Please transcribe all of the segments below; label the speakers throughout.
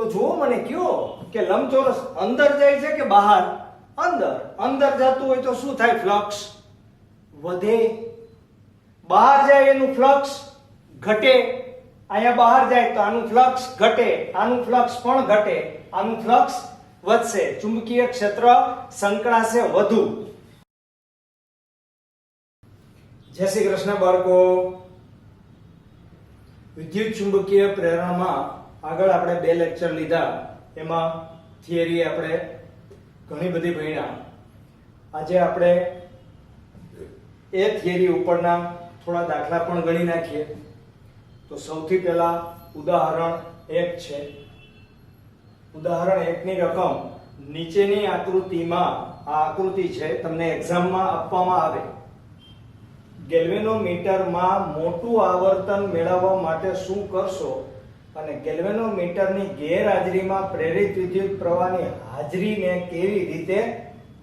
Speaker 1: તો જુઓ મને કયો કે લંબચોરસ અંદર જાય છે કે બહાર? અંદર. અંદર જતું હોય તો શું થાય? ફ્લક્સ વધે. બહાર જાય એનું ફ્લક્સ ઘટે. અહીંયા બહાર જાય તો આનું ફ્લક્સ ઘટે, આનું ફ્લક્સ પણ ઘટે, આનું ફ્લક્સ વધશે. ચુંબકીય ક્ષેત્ર સંકળાશે વધુ. જય શ્રી કૃષ્ણ બાળકો. વિદ્યુત ચુંબકીય પ્રેરણામાં આગળ આપણે 2 લેક્ચર લીધા. એમાં થિયરી આપણે ઘણી બધી ભણ્યા. આજે આપણે એ થિયરી ઉપરના થોડા દાખલા પણ ગણી નાખીએ. તો સૌથી પહેલા ઉદાહરણ 1 છે. ઉદાહરણ 1 ની રકમ નીચેની આકૃતિમાં, આ આકૃતિ છે, તમને એક્ઝામમાં આપવામાં આવે. ગેલ્વેનોમીટરમાં મોટું આવર્તન મેળવવા માટે શું કરશો અને ગેલ્વેનોમીટરની ગેરહાજરીમાં પ્રેરિત વિદ્યુત પ્રવાહની હાજરીને કેવી રીતે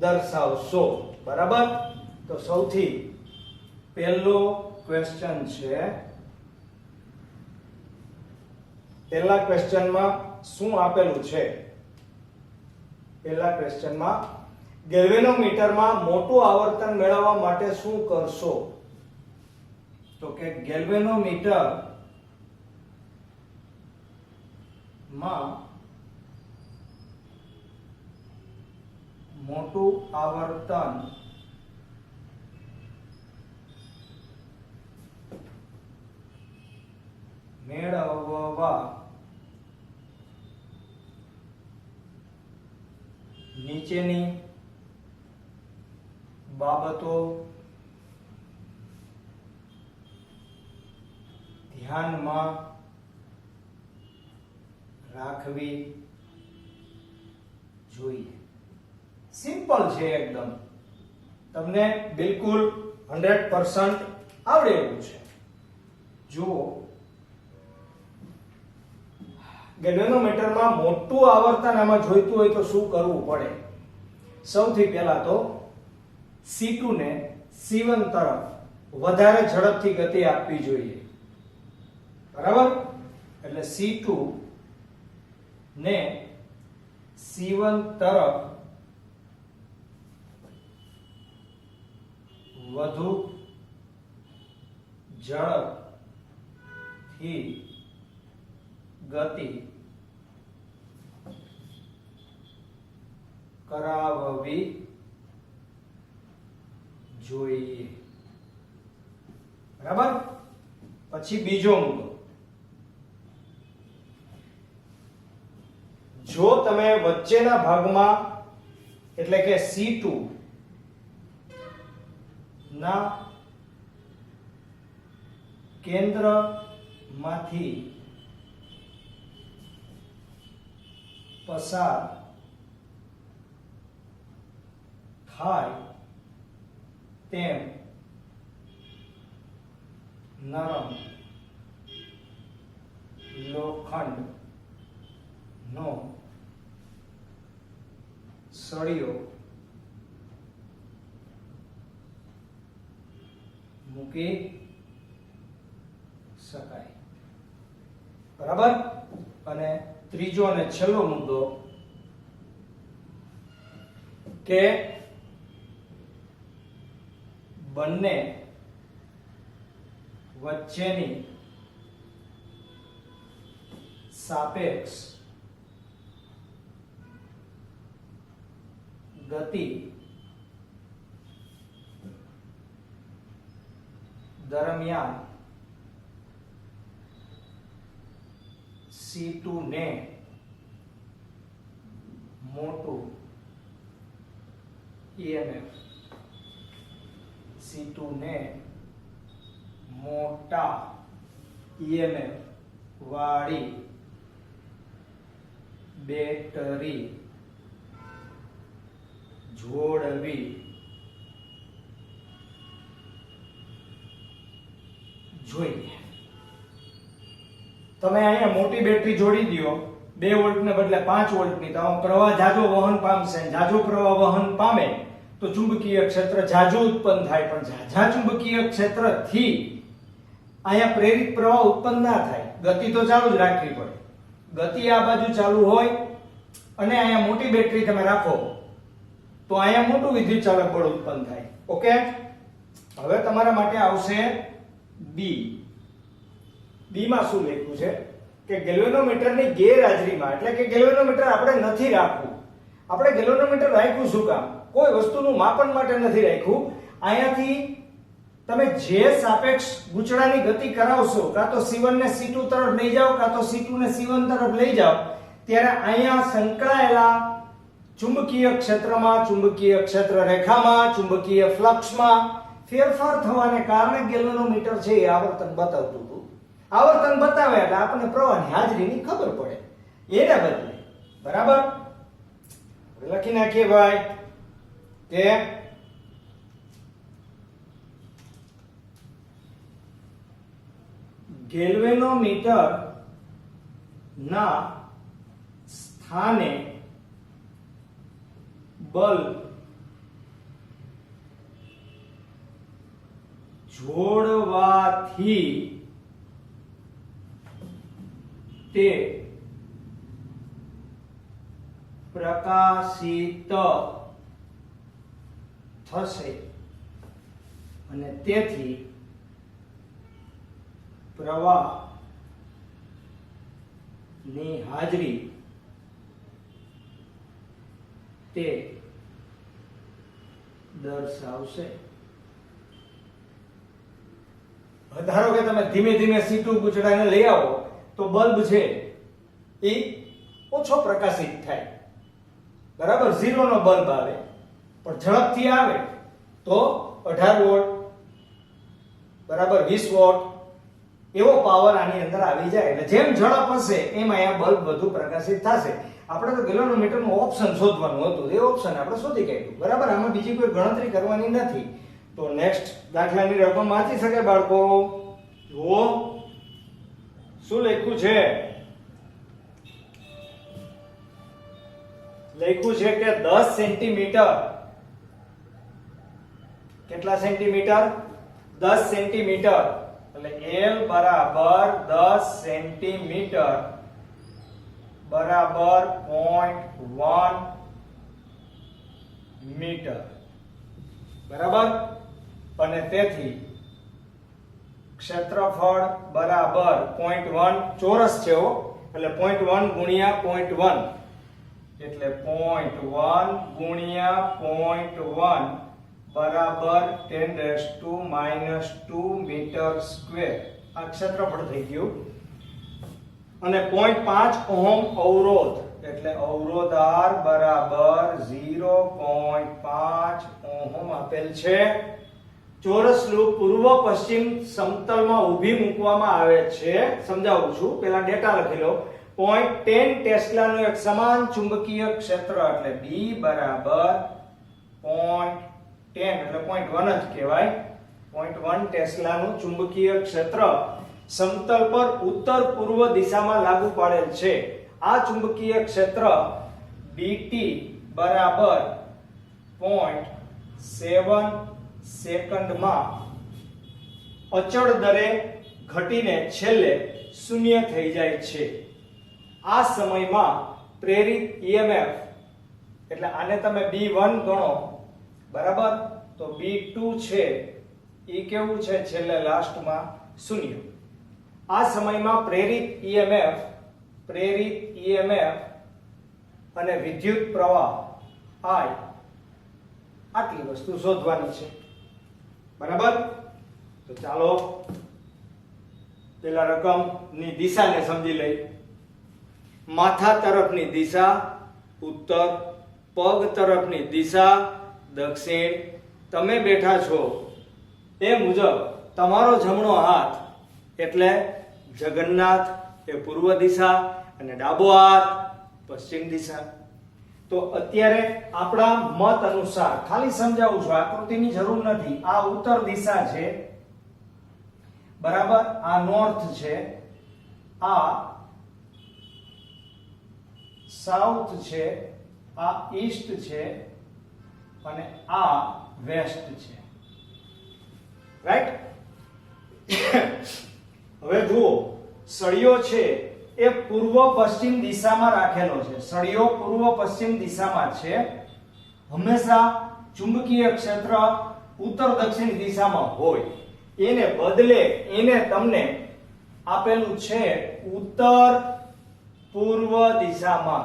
Speaker 1: દર્શાવશો? બરાબર. તો સૌથી પહેલો ક્વેશ્ચન છે. પહેલા ક્વેશ્ચનમાં શું આપેલું છે? પહેલા ક્વેશ્ચનમાં ગેલ્વેનોમીટરમાં મોટું આવર્તન મેળવવા માટે શું કરશો? તો કે ગેલ્વેનોમીટર માં મોટું આવર્તન મેળવવા નીચેની બાબતો ધ્યાનમાં રાખવી જોઈએ. સિમ્પલ છે એકદમ. તમને બિલકુલ 100% આવડે એવું છે. જુઓ, ગેલ્વેનોમીટરમાં મોટું આવર્તન આમાં જોઈતું હોય તો શું કરવું પડે? સૌથી પહેલા તો C2 ને C1 તરફ વધારે ઝડપથી ગતિ આપવી જોઈએ. બરાબર. એટલે C2 ને C1 તરફ વધુ ઝડપથી ગતિ કરાવવી જોઈએ. બરાબર. પછી બીજો મુદ્દો, જો તમે વચ્ચેના ભાગમાં એટલે કે C2 ના કેન્દ્રમાંથી પસાર થાય તેમ નરમ લોખંડનો સળિયો મૂકી શકાય. બરાબર. અને ત્રીજો અને છેલ્લો મુદ્દો કે બંને વચ્ચેની સાપેક્ષ ગતિ દરમિયાન C2 ને મોટું EMF, C2 ને મોટા EMF વાળી બેટરી જોડવી જોઈએ. તમે અહીંયા મોટી બેટરી જોડી દો 2 વોલ્ટને બદલે 5 વોલ્ટની, તો આમાં પ્રવાહ જાજો વહન પામશે. જાજો પ્રવાહ વહન પામે તો ચુંબકીય ક્ષેત્ર જાજુ ઉત્પન્ન થાય. પણ જાજા ચુંબકીય ક્ષેત્રથી અહીંયા પ્રેરિત પ્રવાહ ઉત્પન્ન ના થાય. ગતિ તો ચાલુ જ રાખવી પડે. ગતિ આ બાજુ ચાલુ હોય અને અહીંયા મોટી બેટરી તમે રાખો તો અહીંયા મોટું વિદ્યુત ચાલક બળ ઉત્પન્ન થાય. ઓકે, હવે તમારા માટે આવશે બી. બી માં શું લખ્યું છે કે ગેલ્વેનોમીટરની ગેરહાજરીમાં, એટલે કે ગેલ્વેનોમીટર આપણે નથી રાખવું. આપણે ગેલ્વેનોમીટર રાખ્યું શું કામ? કોઈ વસ્તુનું માપન માટે નથી રાખ્યું. અહીંયાથી તમે જે સાપેક્ષ ગૂંચળાની ગતિ કરાવશો, કાં તો C1 ને C2 તરફ લઈ જાઓ, કાં તો C2 ને C1 તરફ લઈ જાઓ, ત્યારે અહીંયા સંકળાયેલા ચુંબકીય ક્ષેત્રમાં, ચુંબકીય ક્ષેત્ર રેખામાં, ચુંબકીય ફ્લક્સમાં ફેરફાર થવાને કારણે ગેલ્વેનોમીટર છે એ આવર્તન બતાવતું હતું. આવર્તન બતાવે એટલે આપણને પ્રવાહની હાજરીની ખબર પડે. એને બદલે બરાબર લખી નાખીએ ભાઈ કે ગેલ્વેનોમીટર ના સ્થાને બલ્બ જોડવાથી તે પ્રકાશિત થશે અને તેથી પ્રવાહની હાજરી તે દર્શાવશે. ધારો કે તમે ધીમે ધીમે C2 ગૂંચળાને લઈ આવો તો બલ્બ છે એ ઓછો પ્રકાશિત થાય. બરાબર, 0 નો બલ્બ આવે, પણ ઝડપથી આવે તો 18 વોટ, બરાબર 20 વોટ એવો પાવર આની અંદર આવી જાય. એટલે જેમ ઝડપ હશે એમ અહીંયા બલ્બ વધુ પ્રકાશિત થશે. આપણે તો ગેલ્વેનોમીટરનું ઓપ્શન શોધવાનું હતું, એ ઓપ્શન આપણે શોધી કાઢ્યું. બરાબર, આમાં બીજી કોઈ ગણતરી કરવાની નથી. તો નેક્સ્ટ દાખલાની રકમ વાંચી શકે બાળકો? જુઓ શું લખ્યું છે. લખ્યું છે કે 10 સેન્ટીમીટર. કેટલા સેન્ટીમીટર? 10 સેન્ટીમીટર. એટલે L બરાબર 10 સેન્ટીમીટર બરાબર 0.1 મીટર. બરાબર, અને તેથી ક્ષેત્રફળ બરાબર 0.1 ચોરસ છે હો, એટલે 0.1 ગુણ્યા 0.1 એટલે 0.1 ગુણ્યા 0.1 બરાબર 10⁻² મીટર સ્ક્વેર. આ ક્ષેત્રફળ થઈ ગયું. અને 0.5 ઓહમ અવરોધ, એટલે અવરોધ R બરાબર 0.5 ઓહમ આપેલ છે. ચોરસ લૂપ પૂર્વ પશ્ચિમ સમતલમાં ઊભી મૂકવામાં આવે છે. સમજાવું છું, પહેલા ડેટા લખી લો. 0.10 ટેસ્લાનું એક સમાન ચુંબકીય ક્ષેત્ર, એટલે B બરાબર 0.10 એટલે 0.1 જ કહેવાય. 0.1 ટેસ્લાનું ચુંબકીય ક્ષેત્ર સમતલ પર ઉત્તર પૂર્વ દિશામાં લાગુ પાડેલ છે. આ ચુંબકીય ક્ષેત્ર dt બરાબર 0.7 સેકન્ડમાં અચળ દરે ઘટીને છેલ્લે શૂન્ય થઈ જાય છે. આ સમયમાં પ્રેરિત EMF, એટલે આને તમે B1 ગણો, બરાબર, તો B2 છે એ કેવું છે છેલ્લે લાસ્ટમાં શૂન્ય. આ સમયમાં પ્રેરિત EMF અને વિદ્યુત પ્રવાહ I આટલી વસ્તુ શોધવાની છે. બરાબર, તો ચાલો પેલા રકમની દિશાને સમજી લઈ. માથા તરફની દિશા ઉત્તર, પગ તરફની દિશા દક્ષિણ. તમે બેઠા છો એ મુજબ તમારો જમણો હાથ એટલે જગન્નાથ એ પૂર્વ દિશા અને ડાબો હાથ પશ્ચિમ દિશા. તો અત્યારે આપણા મત અનુસાર ખાલી સમજાવું છું, આકૃતિની જરૂર નથી. આ ઉત્તર દિશા છે, બરાબર, આ નોર્થ છે, આ સાઉથ છે, આ ઈસ્ટ છે અને આ વેસ્ટ છે. રાઈટ? હવે જુઓ, સળિયો છે એ પૂર્વ પશ્ચિમ દિશામાં રાખેલો છે. સળિયો પૂર્વ પશ્ચિમ દિશામાં છે. હંમેશા ચુંબકીય ક્ષેત્ર ઉત્તર દક્ષિણ દિશામાં હોય. એને બદલે એને તમને આપેલું છે ઉત્તર પૂર્વ દિશામાં.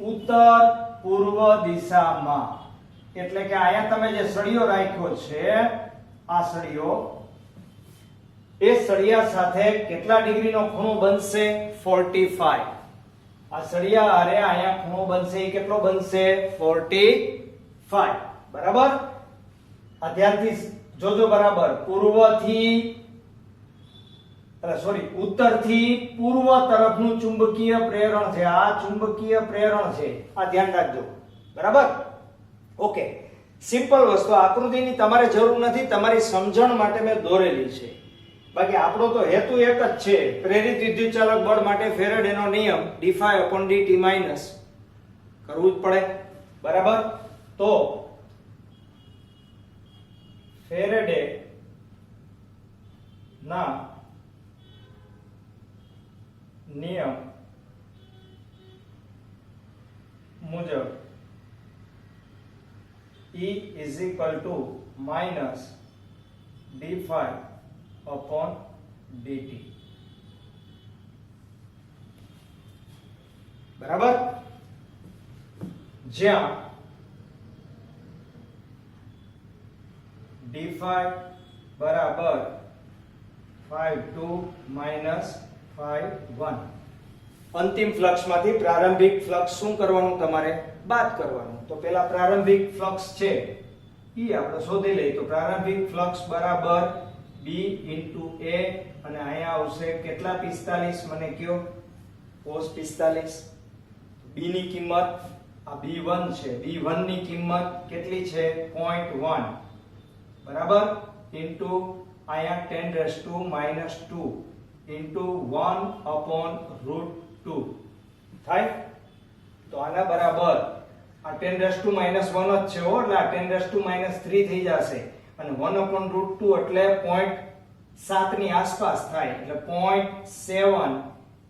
Speaker 1: ઉત્તર પૂર્વ દિશામાં એટલે કે અહીંયા તમે જે સળિયો રાખ્યો છે, આ સળિયો, એ સળિયા સાથે કેટલા ડિગ્રીનો ખૂણો બનશે? 45. આ સળિયા હારે અહીંયા ખૂણો બનશે, એ કેટલો બનશે? 45. બરાબર? આ ધ્યાનથી જોજો બરાબર. પૂર્વથી ઉત્તરથી પૂર્વ તરફનું ચુંબકીય પ્રેરણ છે. આ ચુંબકીય પ્રેરણ છે, આ ધ્યાન રાખજો. બરાબર? ઓકે. સિમ્પલ વસ્તુ, આકૃતિની તમારે જરૂર નથી, તમારી સમજણ માટે મેં દોરેલી છે. બાકી આપણો તો હેતુ એક જ છે, પ્રેરિત વિદ્યુતચાલક બળ માટે ફેરેડેનો નિયમ d∅/dt માઈનસ કરવું જ પડે. બરાબર? તો ફેરેડે ના નિયમ મુજબ E is equal to minus d∅/dt. બરાબર? જ્યાં d∅ બરાબર ∅2 minus ∅1. અંતિમ ફ્લક્સમાંથી પ્રારંભિક ફ્લક્સ શું કરવાનું? તમારે બાદ કરવાનું. તો પેલા પ્રારંભિક ફ્લક્સ છે ઈ આપણે શોધી લઈએ. તો પ્રારંભિક ફ્લક્સ બરાબર B * A, અને અહીંયા આવશે કેટલા? 45. મને કયો? cos 45. B ની કિંમત આ B1 છે, B1 ની કિંમત કેટલી છે? 0.1. બરાબર? ઇન્ટુ અહીંયા 10⁻² ઇન્ટુ 1/√2 થાય. તો આના બરાબર આ 10⁻⁻1 જ છે હો, એટલે આ 10⁻³ થઈ જશે, અને 1/√2 એટલે 0.7 ની આસપાસ થાય, એટલે 0.7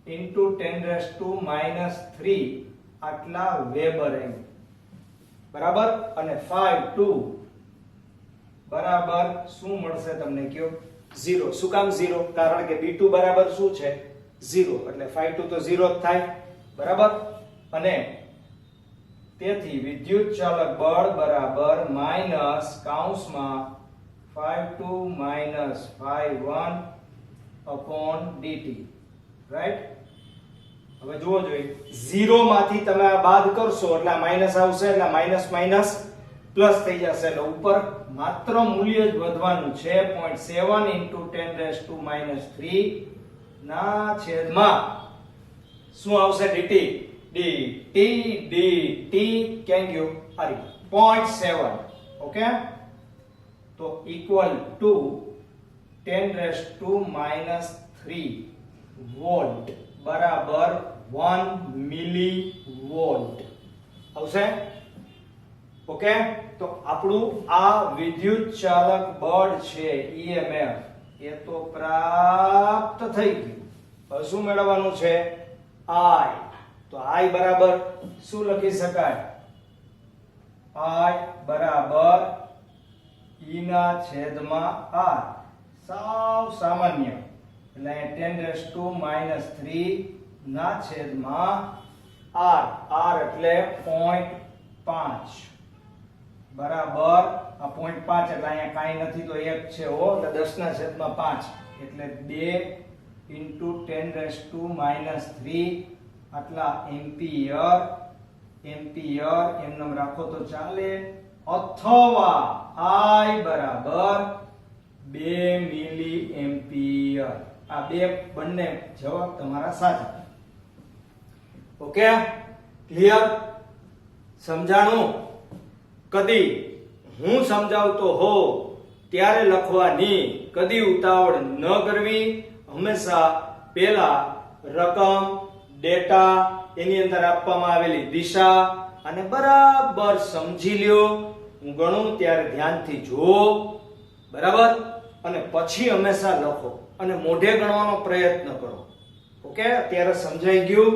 Speaker 1: ઇન્ટુ 10⁻³ આટલા વેબર એમ. બરાબર? અને ∅2 બરાબર શું મળશે તમને કયો? 0. શું કામ 0? કારણ કે B2 બરાબર શું છે? 0. એટલે ∅2 તો 0 જ થાય. બરાબર? અને તેથી વિદ્યુત ચાલક બળ બરાબર માઈનસ કૌંસમાં ∅2 minus ∅1/dt. રાઈટ? હવે જુઓ જોઈએ, 0 માંથી તમે આ બાદ કરશો એટલે આ માઈનસ આવશે, એટલે માઈનસ માઈનસ પ્લસ થઈ જશે, એટલે ઉપર માત્ર મૂલ્ય જ વધવાનું છે. 0.7 ઇન્ટુ 10⁻³ ના છેદમાં શું આવશે? dt કેન ગયો આરી 0.7. ઓકે? તો ઇક્વલ ટુ 10⁻³ વોલ્ટ બરાબર 1 મિલીવોલ્ટ આવશે. ઓકે? તો આપણું આ વિદ્યુત ચાલક બળ છે EMF, એ તો પ્રાપ્ત થઈ ગયું. હવે શું મેળવવાનું છે? I. તો I બરાબર શું લખી શકાય? I બરાબર E ના છેદમાં R. સાવ સામાન્ય, એટલે 10⁻³ ના છેદમાં R. R એટલે 0.5 બરાબર આ 0.5 એટલે અહીંયા કાંઈ નથી તો 1 છે હો, એટલે 10⁻5 એટલે 2 ઇન્ટુ 10⁻³ આટલા એમ્પિયર. એમ્પિયર એમ રાખો તો ચાલે, અથવા I બરાબર 2 મિલી એમ્પિયર. આ બે બંને જવાબ તમારા સાચા. ઓકે? ક્લિયર? સમજાણું? કદી હું સમજાવતો હો ત્યારે લખવાની, કદી ઉતાવળ ન કરવી. હંમેશા પહેલા રકમ, ડેટા, એની અંદર આપવામાં આવેલી દિશા અને બરાબર સમજી લ્યો. હું ગણું ત્યારે ધ્યાનથી જુઓ. બરાબર? અને પછી હંમેશા લખો અને મોઢે ગણવાનો પ્રયત્ન કરો. ઓકે, અત્યારે સમજાઈ ગયું?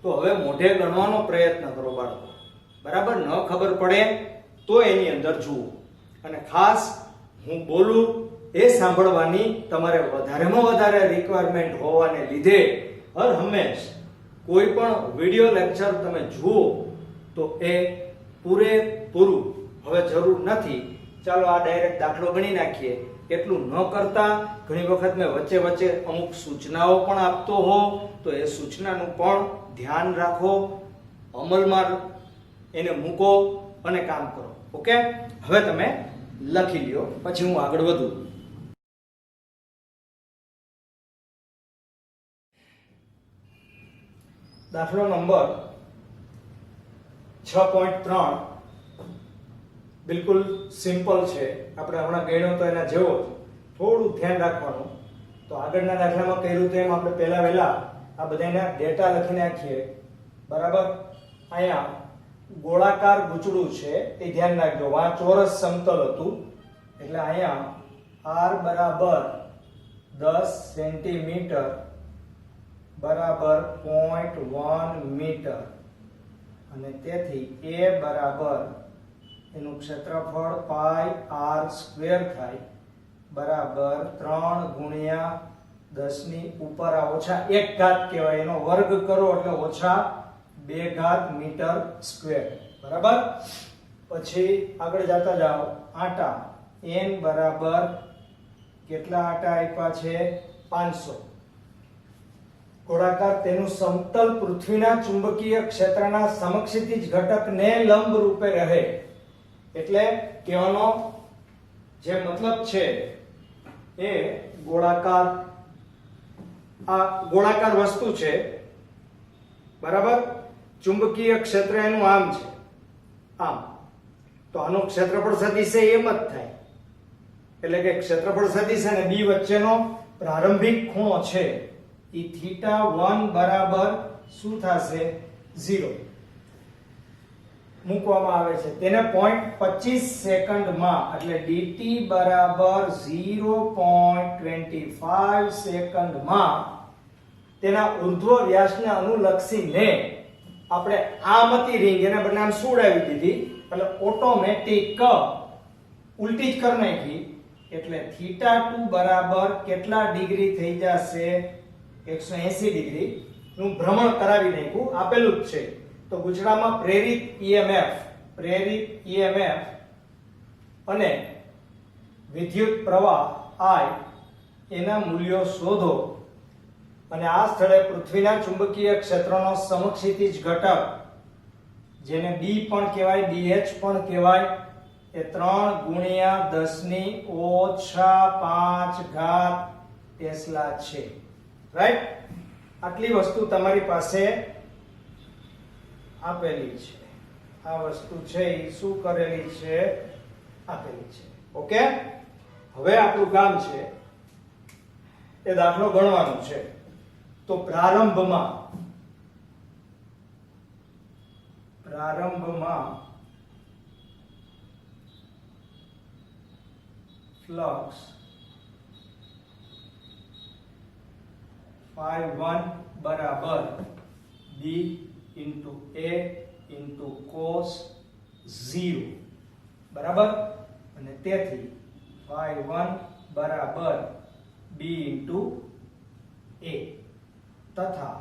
Speaker 1: તો હવે મોઢે ગણવાનો પ્રયત્ન કરો બાળકો. બરાબર? ન ખબર પડે તો એની અંદર જુઓ, અને ખાસ હું બોલું એ સાંભળવાની તમારે વધારેમાં વધારે રિક્વાયરમેન્ટ હોવાને લીધે હર હંમેશ કોઈ પણ વિડિયો લેક્ચર તમે જુઓ તો એ પૂરેપૂરું હવે જરૂર નથી. ચાલો આ ડાયરેક્ટ દાખલો ગણી નાખીએ. એટલું ન કરતા ઘણી વખત મેં વચ્ચે વચ્ચે અમુક સૂચનાઓ પણ આપતો હોઉં, તો એ સૂચનાનું પણ ધ્યાન રાખો, અમલમાં એને મૂકો અને કામ કરો. ઓકે, હવે તમે લખી લ્યો, પછી હું આગળ વધું. દાખલો નંબર 6.3 બિલકુલ સિમ્પલ છે. આપણે હમણાં ગણ્યો તો એના જેવો જ, થોડું ધ્યાન રાખવાનું. તો આગળના દાખલામાં કર્યું તેમ આપણે પહેલા વહેલા આ બધાના ડેટા લખી નાખીએ. બરાબર? અહીંયા ગોળાકાર ગૂંચળું છે એ ધ્યાન રાખજો. આ ચોરસ સમતલ હતું એટલે અહીંયા r બરાબર 10 સેન્ટીમીટર બરાબર 0.1 મીટર, અને તેથી a બરાબર એનું ક્ષેત્રફળ પાઈ r સ્ક્વેર થાય બરાબર 3 ગુણ્યા 10 ની ઉપર આ ઓછા 1 ઘાત કહેવાય, એનો વર્ગ કરો એટલે ઓછા 2 ઘાત મીટર સ્ક્વેર. બરાબર? પછી આગળ જતા જાઓ. આટા n બરાબર કેટલા આટા આપ્યા છે? 500. ગોળાકાર તેનું સમતલ પૃથ્વીના ચુંબકીય ક્ષેત્રના સમક્ષિતિજ ઘટકને લંબ રૂપે રહે. એટલે કહેવાનો જે મતલબ છે એ ગોળાકાર, આ ગોળાકાર વસ્તુ છે. બરાબર? ચુંબકીય ક્ષેત્ર એનું આમ છે, આમ. તો આનું ક્ષેત્રફળ સદિશ એમ જ થાય. એટલે કે ક્ષેત્રફળ સદિશ અને b વચ્ચેનો પ્રારંભિક ખૂણો છે ઈ θ1 બરાબર શું થશે? 0 મૂકવામાં આવે છે. તેને 0.25 સેકન્ડમાં એટલે dt બરાબર 0.25 સેકન્ડમાં તેના ઉર્ધ્વ વ્યાસને અનુલક્ષીને આપણે આમ હતી રિંગ, એના બદલે આમ સુડાવી દીધી, એટલે ઓટોમેટિક ઉલટી જ કરી નાખી. એટલે θ2 બરાબર કેટલા ડિગ્રી થઈ જશે? 180 ડિગ્રી નું ભ્રમણ કરાવી નાખ્યું, આપેલું જ છે. તો ગુજરાતમાં પ્રેરિત EMF અને વિદ્યુત પ્રવાહ I એના મૂલ્યો શોધો, અને આ સ્થળે પૃથ્વીના ચુંબકીય ક્ષેત્રનો સમક્ષિતિજ ઘટક, જેને B પણ કહેવાય, BH પણ કહેવાય, એ 3 ગુણ્યા 10 ની ઓછા 5 ઘાત ટેસ્લા છે. રાઈટ? આટલી વસ્તુ તમારી પાસે આપેલી છે. આ વસ્તુ છે એ શું કરેલી છે? આપેલી છે. ઓકે, હવે આપણું કામ છે એ દાખલો ગણવાનો છે. તો પ્રારંભમાં ફ્લક્સ phi1 બરાબર b into a into cos 0. બરાબર? અને તેથી phi1 બરાબર b into a તથા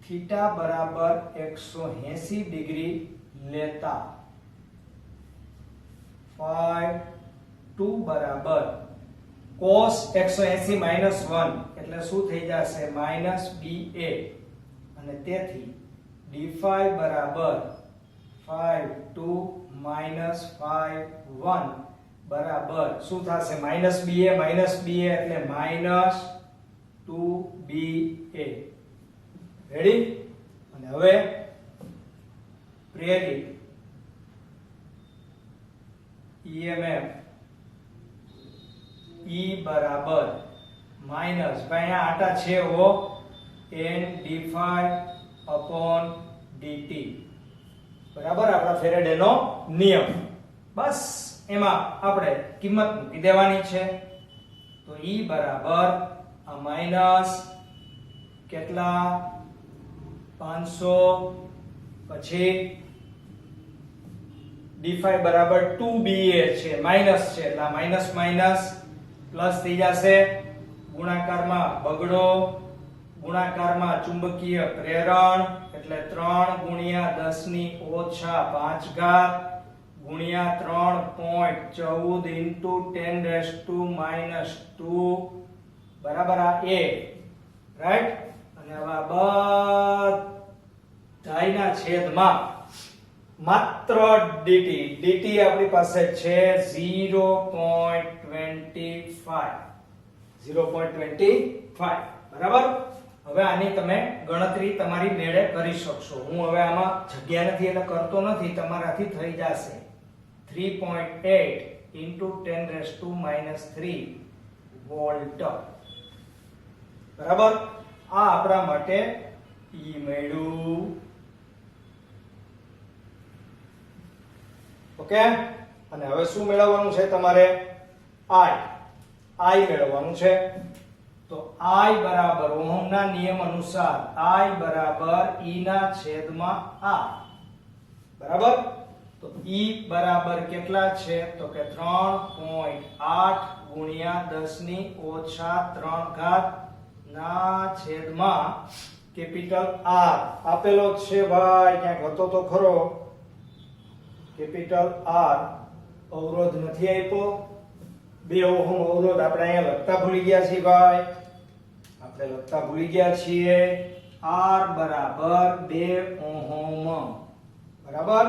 Speaker 1: થીટા બરાબર 180 ડિગ્રી લેતા phi2 બરાબર cos 180 minus 1 એટલે શું થઈ જશે? minus ba, અને તેથી d5 બરાબર phi2 minus phi1 બરાબર શું થશે? minus ba એટલે minus 2ba. રેડી? અને હવે પ્રેરિત EMF E બરાબર માઈનસ, ભાઈ અહીંયા આટા છે ઓ, n d5 upon dt. બરાબર? આપણા ફેરેડેનો નિયમ. બસ એમાં આપણે કિંમત મૂકી દેવાની છે. તો E બરાબર આ માઈનસ કેટલા 500 પછી d5 બરાબર 2ba છે માઈનસ છે એટલે માઈનસ માઈનસ પ્લસ થઈ જશે ગુણાકારમાં બગડો ગુણાકારમાં ચુંબકીય પ્રેરણ એટલે 3 ગુણ્યા 10 ની ઓછા 5 ઘાત ગુણ્યા 3.14 ઇન્ટુ 10 રેઝ ટુ માઈનસ 2 બરાબર આ a રાઈટ અને હવે આ બધાયના છેદમાં માત્ર dt આપણી પાસે છે 0.25 બરાબર હવે આની તમે ગણતરી તમારી મેળે કરી શકશો હું હવે આમાં જગ્યા નથી એટલે કરતો નથી તમારાથી થઈ જશે 3.8 into 10 raised to minus 3 volt બરાબર આ આપણા માટે ઈ મળ્યું ઓકે અને હવે શું મેળવવાનું છે તમારે i મેળવવાનું છે તો i બરાબર ઓહમના નિયમ અનુસાર i બરાબર e ના છેદમાં r બરાબર તો e બરાબર કેટલા છે તો કે 3.8 ગુણ્યા 10 ની ઓછા 3 ઘાત ના છેદમાં કેપિટલ R આપેલો છે ભાઈ ક્યાંક હતો તો ખરો કેપિટલ R અવરોધ નથી આપ્યો 2 ઓહમ અવરોધ આપણે અહીંયા લખતા ભૂલી ગયા છીએ ભાઈ આપણે લખતા ભૂલી ગયા છીએ R બરાબર 2 ઓહમ બરાબર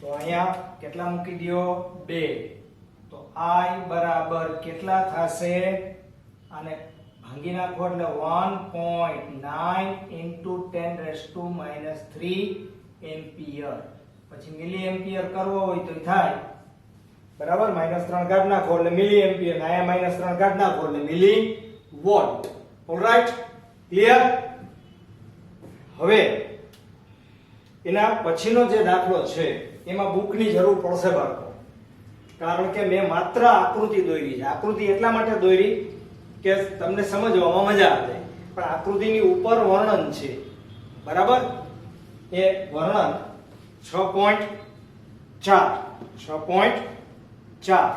Speaker 1: તો અહીંયા કેટલા મૂકી દયો 2 તો I બરાબર કેટલા થશે અને ભાંગી નાખો એટલે 1.9 into 10 raised to minus 3 ampere પછી મિલી એમ્પિયર કરવો હોય તો થાય બરાબર -3 કાઢ નાખો એટલે મિલી એમ્પિયર અહીંયા -3 કાઢ નાખો એટલે મિલી વોટ ઓલરાઈટ ક્લિયર હવે એના પછીનો જે દાખલો છે એમાં બુકની જરૂર પડશે બાળકો કારણ કે મેં માત્ર આકૃતિ દોરી છે આકૃતિ એટલા માટે દોરી કે તમને સમજવામાં મજા આવે પણ આકૃતિની ઉપર વર્ણન છે બરાબર એ વર્ણન 6.4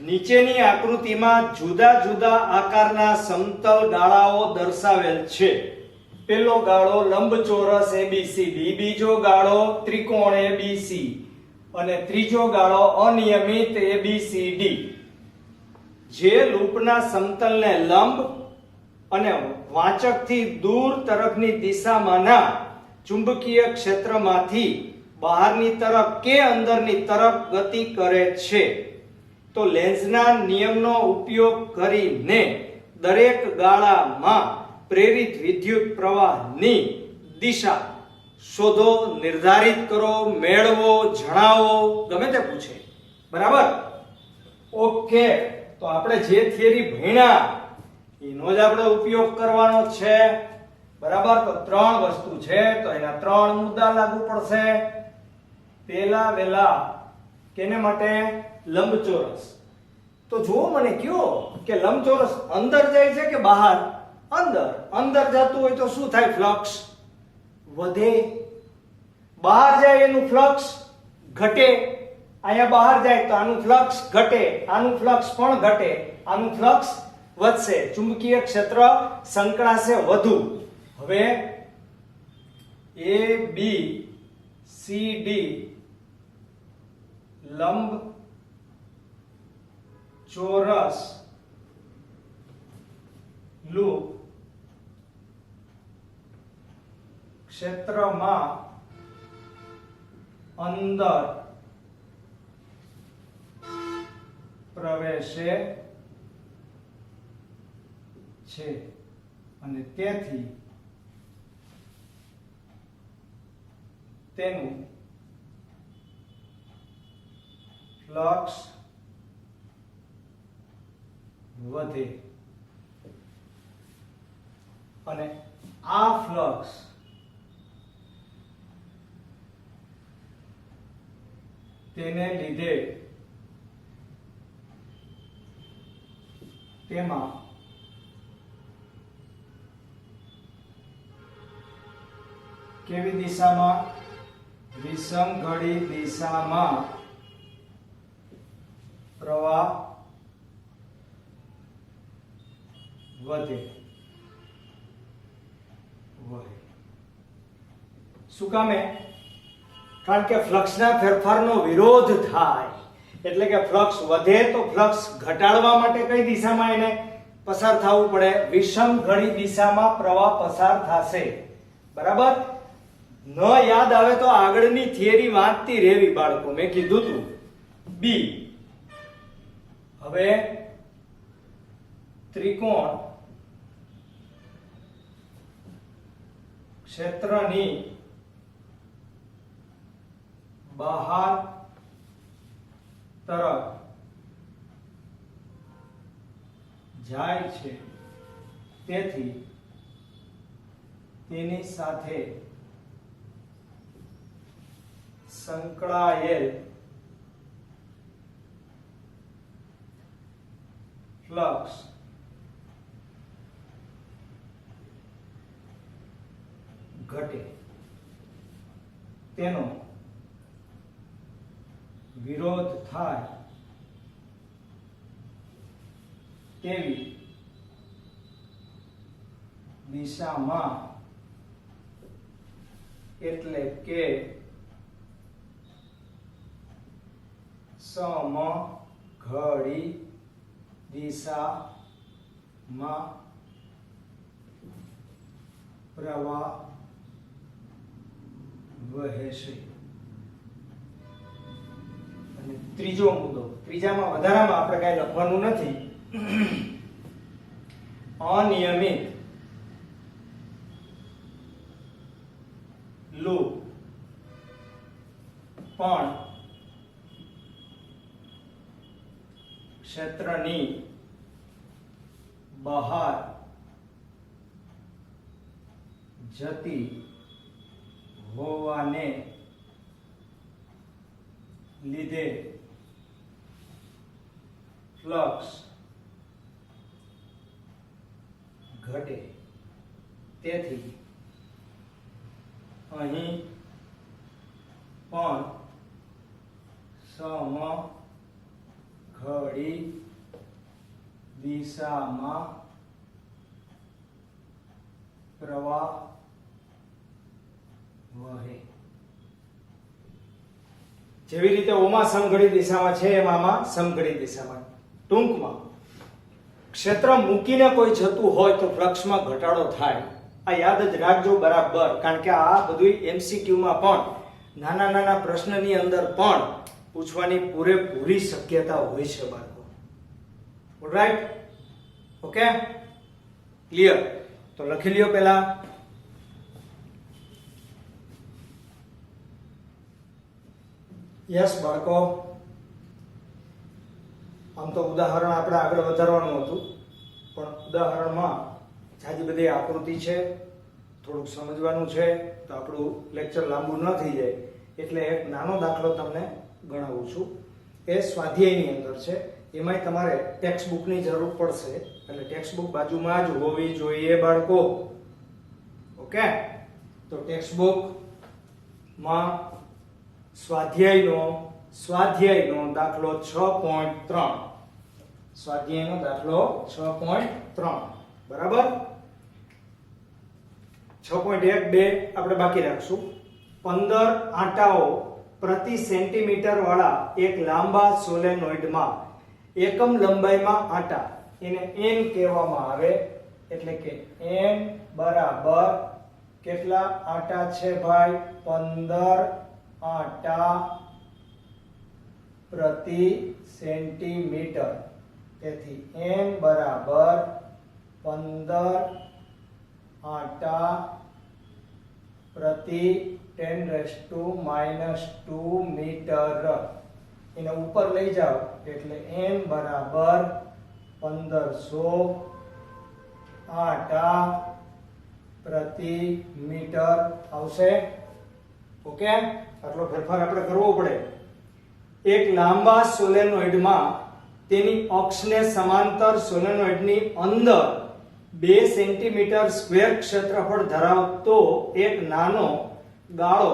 Speaker 1: નીચેની આકૃતિમાં જુદા જુદા આકારના સમતલ ગાળાઓ દર્શાવેલ છે પહેલો ગાળો લંબચોરસ ABCD બીજો ગાળો ત્રિકોણ ABC અને ત્રીજો ગાળો અનિયમિત ABCD જે લૂપના સમતલને લંબ અને વાચકથી દૂર તરફની દિશામાંના ચુંબકીય ક્ષેત્રમાંથી બહારની તરફ કે અંદરની તરફ ગતિ કરે છે તો લેન્ઝના નિયમનો ઉપયોગ કરીને દરેક ગાળામાં પ્રેરિત વિદ્યુત પ્રવાહની દિશા શોધો નિર્ધારિત કરો મેળવો જણાવો ગમે તે પૂછે બરાબર ઓકે તો આપણે જે થિયરી ભણ્યા એનો જ આપણે ઉપયોગ કરવાનો છે બરાબર તો 3 વસ્તુ છે તો એના 3 મુદ્દા લાગુ પડશે પહેલા વેલા કેને માટે લંબચોરસ તો જો મને કયો કે લંબચોરસ અંદર જાય છે કે બહાર અંદર જતું હોય તો શું થાય ફ્લક્સ વધે બહાર જાય એનું ફ્લક્સ ઘટે અહીંયા બહાર જાય તો આનું ફ્લક્સ ઘટે આનું ફ્લક્સ પણ ઘટે આનું ફ્લક્સ વધશે ચુંબકીય ક્ષેત્ર સંકળાશે વધુ હવે A B C D લંબ ચોરસ લૂપ ક્ષેત્રમાં અંદર પ્રવેશે છે અને તેથી તેનું ફ્લક્સ વધે અને આ ફ્લક્સ તેને લીધે તેમાં કેવી દિશામાં? વિષમઘડી દિશામાં પ્રવાહ વધે વહે. શું કામે? કારણ કે ફ્લક્સના ફેરફારનો વિરોધ થાય, એટલે કે ફ્લક્સ વધે તો ફ્લક્સ ઘટાડવા માટે કઈ દિશામાં એને પસાર થવું પડે? વિષમઘડી દિશામાં પ્રવાહ પસાર થશે. બરાબર? ન યાદ આવે તો આગળની થિયરી વાંચતી રહેવી બાળકો, મેં કીધું તું. બી, હવે ત્રિકોણ ક્ષેત્રની બહાર તરફ જાય છે, તેથી તેની સાથે સંકળાયેલ ફ્લક્સ ઘટે. તેનો વિરોધ થાય તેવી દિશામાં, એટલે કે સમઘડી દિશામાં પ્રવાહ વહેશે. અને ત્રીજો મુદ્દો, ત્રીજામાં વધારામાં આપણે કઈ લખવાનું નથી. અનિયમિત લૂપ પણ ક્ષેત્રની બહાર જતી હોવાને લીધે ફ્લક્સ ઘટે. તેથી અહીં પણ સમઘડી દિશામાં પ્રવાહ વહે. જેવી રીતે ઓમાં સમઘડી દિશામાં છે એમ આમાં સમઘડી દિશામાં. ટૂંકમાં ક્ષેત્ર મૂકીને કોઈ જતું હોય તો ફ્લક્સમાં ઘટાડો થાય. આ યાદ જ રાખજો બરાબર, કારણ કે આ બધું MCQ માં પણ નાના નાના પ્રશ્નની અંદર પણ પૂછવાની પૂરેપૂરી શક્યતા હોય છે બાળકો. ઓલરાઈટ? Okay, clear? તો લખી લ્યો પહેલા. યસ બાળકો, આમ તો ઉદાહરણ આપણે આગળ વધારવાનું હતું, પણ ઉદાહરણમાં જાજી બધી આકૃતિ છે, થોડુંક સમજવાનું છે, તો આપણું લેક્ચર લાંબુ ન થઈ જાય એટલે એક નાનો દાખલો તમને ગણાવું છું. એ સ્વાધ્યાયની અંદર છે, એમાંય તમારે ટેક્સ્ટ બુકની જરૂર પડશે, એટલે ટેક્સ્ટ બુક બાજુમાં જ હોવી જોઈએ બાળકો. ઓકે, તો ટેક્સ્ટ બુકમાં સ્વાધ્યાયનો દાખલો 6.3, સ્વાધ્યાયનો દાખલો 6.3, બરાબર? 6.1, 2 આપણે બાકી રાખશું. 15 આંટાઓ પ્રતિ સેન્ટીમીટર વાળા એક લાંબા સોલેનોઇડમાં એકમ લંબાઈમાં આંટા, એને n કહેવામાં આવે, એટલે કે n બરાબર કેટલા આંટા છે ભાઈ? 15 આંટા પ્રતિ સેન્ટીમીટર. તેથી n બરાબર 15 આંટા પ્રતિ 10⁻² મીટર. એને ઉપર લઈ જાઓ એટલે n બરાબર 1500 આંટા પ્રતિ મીટર આવશે. ઓકે, આટલો ફેરફાર આપણે કરવો પડે. એક લાંબા સોલેનોઇડમાં તેની અક્ષને સમાંતર સોલેનોઇડની અંદર 2 સેન્ટીમીટર સ્ક્વેર ક્ષેત્રફળ ધરાવતો એક નાનો ગાળો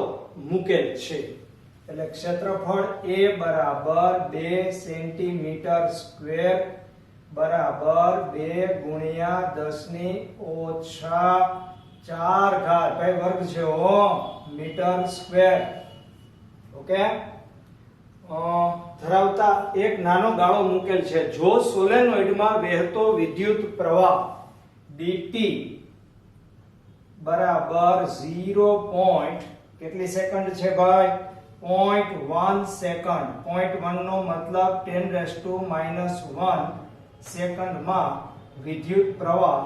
Speaker 1: મૂકેલ છે. એટલે ક્ષેત્રફળ A બરાબર 2 સેન્ટીમીટર સ્ક્વેર બરાબર 2 ગુણ્યા 10 ની ઓછા 4 ઘાત ભાઈ વર્ગ છે મીટર સ્ક્વેર. ઓકે, ધરાવતા એક નાનો ગાળો મૂકેલ છે. જો સોલેનોઇડમાં વહેતો વિદ્યુત પ્રવાહ dt બરાબર 0. કેટલી સેકન્ડ છે ભાઈ? 0.1 સેકન્ડ. 0.1 નો મતલબ 10⁻⁻1 સેકન્ડમાં વિદ્યુત પ્રવાહ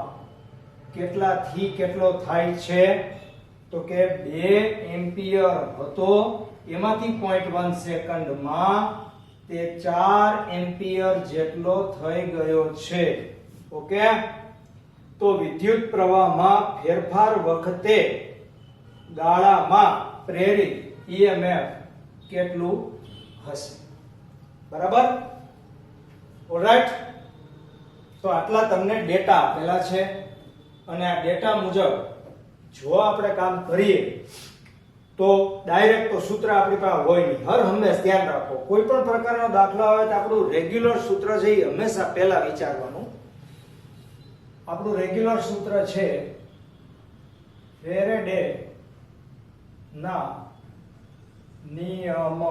Speaker 1: કેટલાથી કેટલો થાય છે? તો કે 2 એમ્પિયર હતો, એમાંથી 0.1 સેકન્ડમાં તે 4 એમ્પિયર જેટલો થઈ ગયો છે. ઓકે, તો વિદ્યુત પ્રવાહમાં ફેરફાર વખતે ગાળામાં પ્રેરિત EMF કેટલું હશે? બરાબર? ઓલરાઈટ, તો આટલા તમને ડેટા આપેલા છે અને આ ડેટા મુજબ જો આપણે કામ કરીએ તો ડાયરેક્ટ તો સૂત્ર આપણી પાસે હોય નહીં. હર હંમેશ ધ્યાન રાખો, કોઈ પણ પ્રકારનો દાખલો આવે તો આપણું રેગ્યુલર સૂત્ર છે એ હંમેશા પહેલા વિચારવાનું. આપણું રેગ્યુલર સૂત્ર છે ફેરેડે ના નિયમ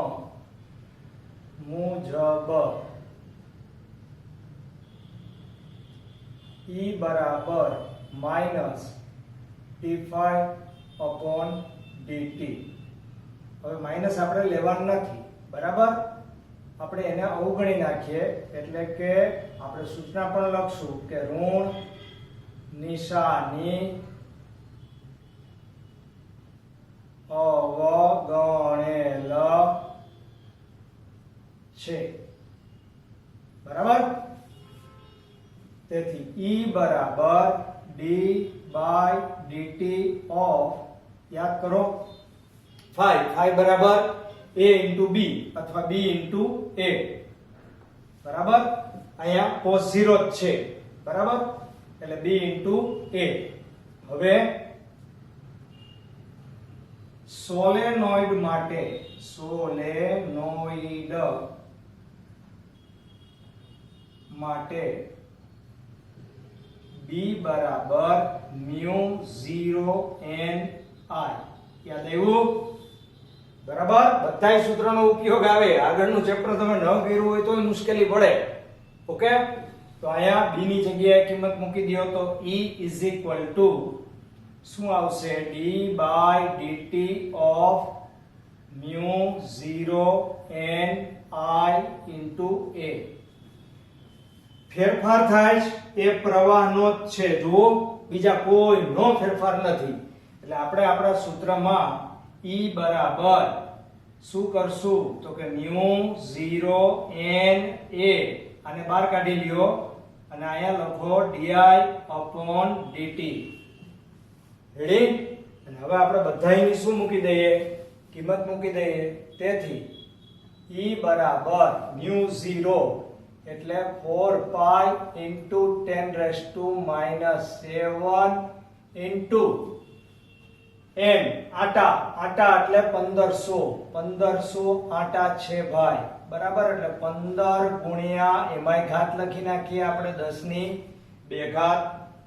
Speaker 1: મુજબ E બરાબર -d5/dt. હવે માઈનસ આપણે લેવાનું નથી, બરાબર? આપણે એને અવગણી નાખીએ, એટલે કે આપણે સૂચના પણ લખશું કે ઋણ નિશાની અવગણેલ છે. બરાબર? તેથી E બરાબર d/dt ઓફ, યાદ કરો, 5 બરાબર a * b અથવા b * a. બરાબર? અહીંયા cos 0 જ છે. બરાબર? એટલે b * a. હવે સોલેનોઇડ માટે B બરાબર μ0 n I. યાદ આવ્યું? બરાબર? બધાય સૂત્રનો ઉપયોગ આવે. આગળનું ચેપ્ટર તમે ન કર્યું હોય તો મુશ્કેલી પડે. ઓકે, તો અહીંયા b ની જગ્યાએ કિંમત મૂકી દો તો E શું આવશે? d/dt of μ0 n I * a. ફેરફાર થાય એ પ્રવાહનો જ છે. જો બીજા કોઈનો ફેરફાર નથી. એટલે આપણે આપણા સૂત્રમાં E બરાબર શું કરશું? તો કે μ0 n a. આને બહાર કાઢી લ્યો અને અહીંયા લખો di/dt. રેડી? અને હવે આપણે બધાયની શું મૂકી દઈએ? કિંમત મૂકી દઈએ. તેથી E બરાબર μ0 એટલે 4π * 10⁻⁻7 n. આટા એટલે 1500 આટા છે ભાઈ. બરાબર? એટલે 15 ગુણ્યા એમાંય ઘાત લખી નાખીએ આપણે 10 ની 2 ઘાત.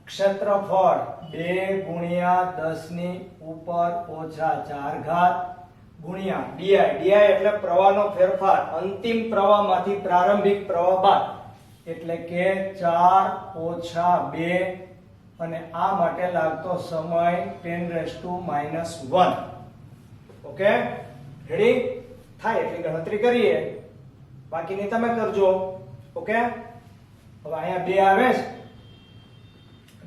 Speaker 1: ક્ષેત્રફળ 2 ગુણ્યા 10 ની ઉપર ઓછા 4 ઘાત ગુણ્યા di. di એટલે પ્રવાહનો ફેરફાર અંતિમ પ્રવાહમાંથી પ્રારંભિક પ્રવાહ બાદ, એટલે કે 4 - 2. અને આ માટે લાગતો સમય 10⁻⁻1. Okay, ready? થાય એટલી ગણતરી કરીએ, બાકીની તમે કરજો. ઓકે, હવે અહીંયા 2 આવે છે,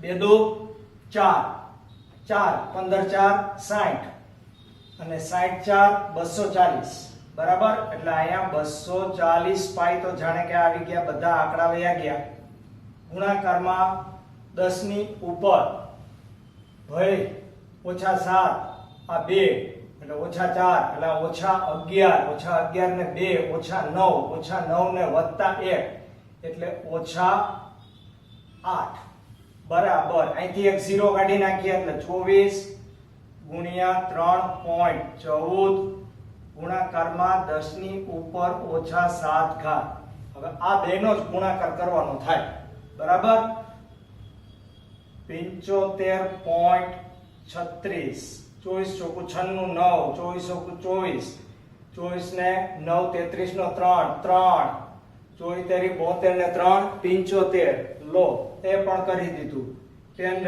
Speaker 1: 2 * 2 = 4, 15 × 4 = 60 અને 60 × 4 = 240. બરાબર? એટલે અહીંયા 240 પાઈ તો જાણે કે આવી ગયા, બધા આંકડા વયા ગયા. ગુણાકારમાં 10 ની ઉપર ભાઈ -7 આ 2 એટલે -4 એટલે -11 -11 ને 2 -9 -9 ને +1 એટલે -8 બરાબર અહીંથી એક 0 કાઢી નાખીએ એટલે 24 ગુણ્યા 3.14 ગુણાકારમાં 10 ની ઉપર -7 ઘાત. હવે આ બેનો જ ગુણાકાર કરવાનો થાય બરાબર 75.36 24 ચોકુ 96 9 24 ચોકુ 24 24 ને 9 33 નો 3 3 24 તેરી 72 ને 3 75 લો એ પણ કરી દીધું 10⁻⁷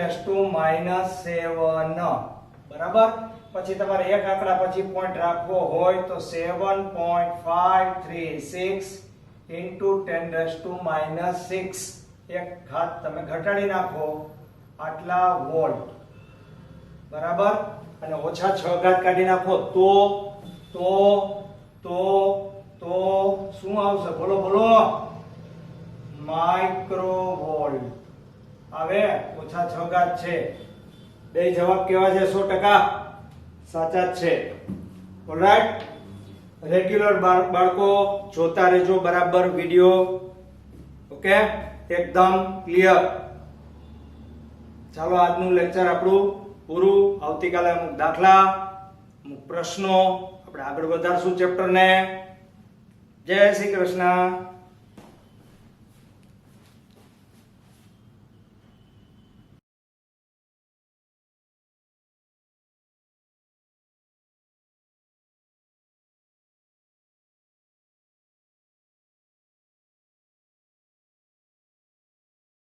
Speaker 1: બરાબર પછી તમારે એક આંકડા પછી પોઈન્ટ રાખવો હોય તો 7.536 into 10⁻⁶ એક ઘાત તમે ઘટાડી નાખો આટલા વોલ્ટ બરાબર અને ઓછા 6 ઘાત કાઢી નાખો તો શું આવશે બોલો બોલો માઇક્રોવોલ્ટ આવે ઓછા 6 ઘાત છે બે જવાબ કેવા છે 100% સાચા જ છે ઓલરાઈટ રેગ્યુલર બાળકો જોતા રહેજો બરાબર વિડિયો ઓકે એકદમ ક્લિયર ચાલો આજનું લેક્ચર આપણું પૂરું આવતીકાલે અમુક દાખલા અમુક પ્રશ્નો આપણે આગળ વધારશું ચેપ્ટરને જય શ્રી કૃષ્ણ